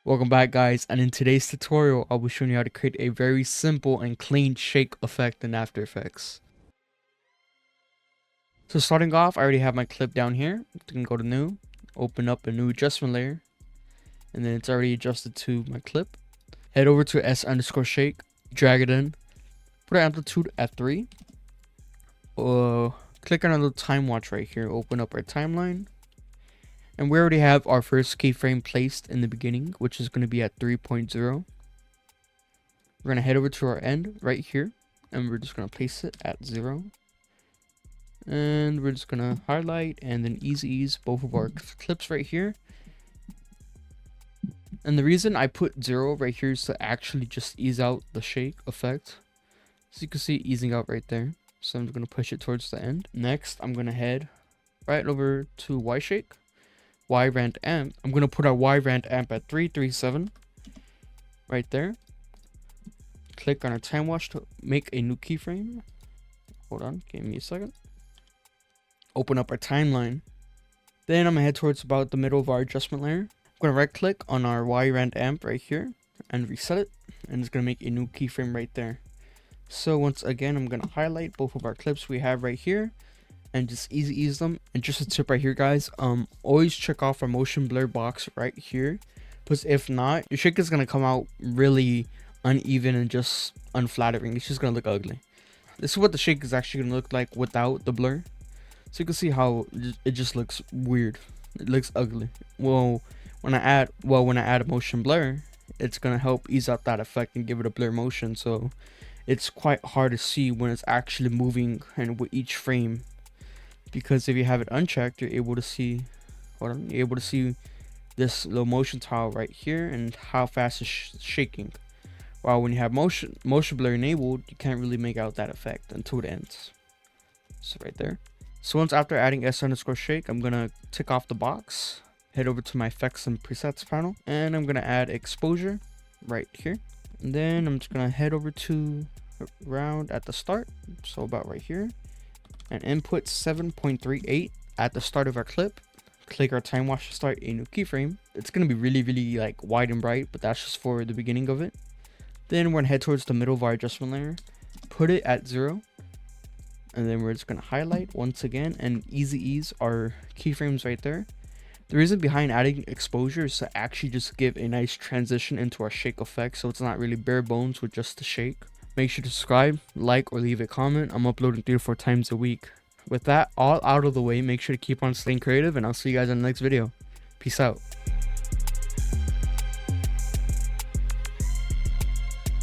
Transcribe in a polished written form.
Welcome back, guys, and in today's tutorial I'll be showing you how to create a very simple and clean shake effect in After Effects. So starting off, I already have my clip down here. You can go to new, open up a new adjustment layer, and then it's already adjusted to my clip. Head over to S_shake, drag it in, put our amplitude at 3. Click on a little time watch right here, open up our timeline. And we already have our first keyframe placed in the beginning, which is going to be at 3.0. We're going to head over to our end right here, and we're just going to place it at 0. And we're just going to highlight and then ease both of our clips right here. And the reason I put 0 right here is to actually just ease out the shake effect. So you can see it easing out right there. So I'm just going to push it towards the end. Next, I'm going to head right over to Y-shake. Y-rand amp. I'm going to put our Y-rand amp at 337 right there. Click on our time watch to make a new keyframe. Hold on, give me a second. Open up our timeline. Then I'm going to head towards about the middle of our adjustment layer. I'm going to right click on our Y-rand amp right here and reset it. And it's going to make a new keyframe right there. So once again, I'm going to highlight both of our clips we have right here and just ease them. And just a tip right here, guys, always check off our motion blur box right here, because if not, your shake is going to come out really uneven and just unflattering. It's just going to look ugly. This is what the shake is actually going to look like without the blur. So you can see how it just looks weird. It looks ugly. Well, when I add a motion blur, it's going to help ease out that effect and give it a blur motion. So it's quite hard to see when it's actually moving and with each frame. Because if you have it unchecked, you're able to see, you're able to see this little motion tile right here and how fast it's shaking. While when you have motion blur enabled, you can't really make out that effect until it ends. So right there. So once after adding S_shake, I'm gonna tick off the box, head over to my effects and presets panel, and I'm gonna add exposure right here. And then I'm just gonna head over to round at the start, so about right here. And input 7.38 at the start of our clip. Click our time watch to start a new keyframe. It's going to be really like wide and bright, but that's just for the beginning of it. Then we're going to head towards the middle of our adjustment layer, put it at 0, and then we're just going to highlight once again and ease our keyframes right there. The reason behind adding exposure is to actually just give a nice transition into our shake effect, so it's not really bare bones with just the shake. Make sure to subscribe, like, or leave a comment. I'm uploading 3 to 4 times a week. With that all out of the way, make sure to keep on staying creative, and I'll see you guys in the next video. Peace out.